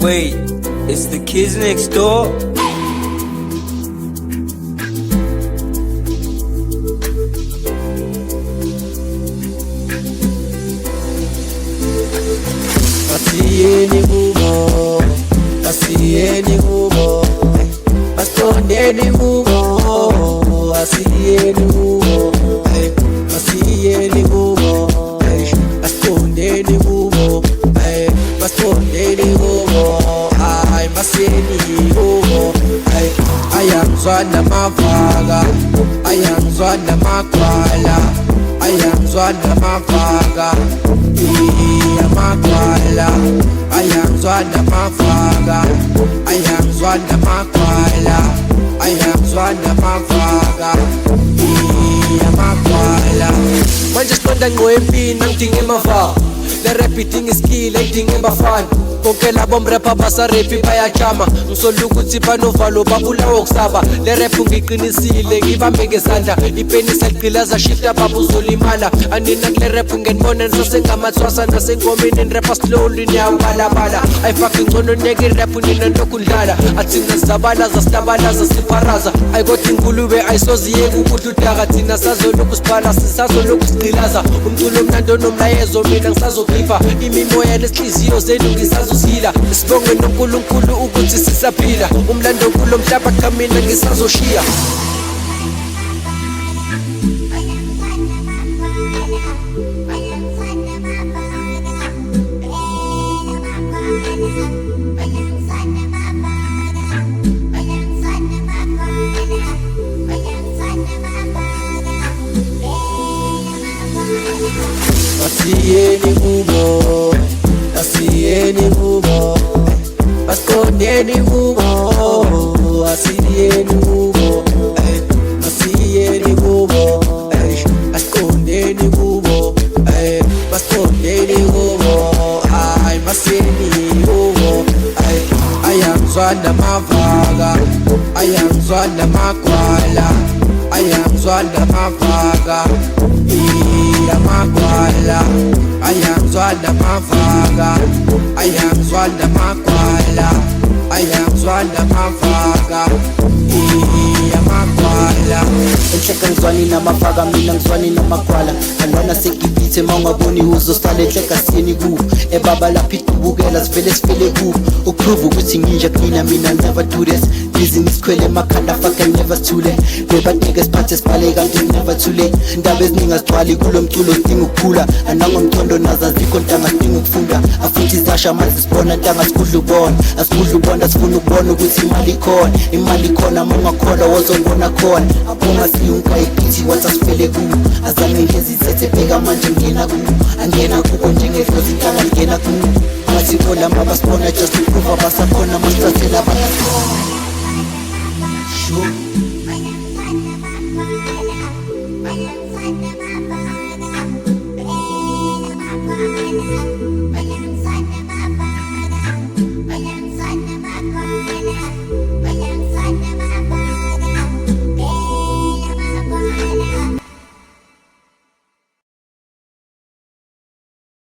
Wait, it's the kids next door? Asiyeni kubo, asiyeni kubo, asondeni kubo, asiyeni kubo, asiyeni kubo, asondeni kubo, asondeni kubo, maseni kubo, ayangizwa namavaka, ayangizwa namakwala, ayangizwa namavaka. Amakwala, ayangizwa namavaka, ayangizwa namakwala, ayangizwa namavaka, amakwala. Manje siqonda ngqo empini angidinga emavaka, le rap idinga iskill ayidinga embafana. Konke labo mrapper basaraphi bayajama, ngisola ukuthi banovalo babulawa ukusaba. Le rap ngiqinisile ngibambe ngezandla, ipeni seliqilaza shifta babuzolimala. Anina kule rap ngenibona nisasengamathwasa, nasengomeni nirapper slowly niyabalabala. Ayifaki ngcono neke rap nina nokudlala, athina sizabalaza silabalaza sipharaza. Ayikothi ingulube ayisoziyeka ukudla udaka, thina sazolokhu sibhala sisazolokhu siqilaza. Umculo mnandi onomlayezo mina ngisazokhipha, imimoya nesihliziyo zenu ngisazosila. Sibonge noNkulunkulu ukuthi sisaphila, umlando kulo mhlaba kamina ngisazoshiya. Asiyeni kubo, asiyeni kubo, asondeni kubo, asiyeni kubo, asiyeni kubo, asondeni kubo, asondeni kubo, maseni kubo, ayangizwa namavaka, ayangizwa namakwala, ayangizwa namavaka. Amakwala, ayangizwa namavaka, ayangizwa namakwala, ayangizwa namavaka, amakwala. Enhleka ngizwani namavaka, mina ngizwani namakwala. Alwana sekibithe mawungaboni uzosala enhleka siyeni kubo. Ebaba lapha idubukela sivele sifele kubo. Ukuprove ukuthi nginja kunina mina never do this. Business sikhwele emakhanda fuck I never too late. Bebanika siphathe sibhale kanti never too late. Indaba eziningi azigcwali kulo mculo sidinga ukukhula. Anangomthondo nazo azikho ntanga sidinga ukufunda. Afuthi izasha manje sibona ntanga sikudla ubona. Asikudla ubona sifuna ukubona ukuthi imali ikhona. Imali ikhona mawungakholwa wozongibona khona. Abonga siyunkayithi wasasifele kubo. Azange ngezi sethe bheka manje ngena kubo. Angena kubo njengedlozi intanga ngena kubo. Masiko lama basibona just to prove abasakhona masithathela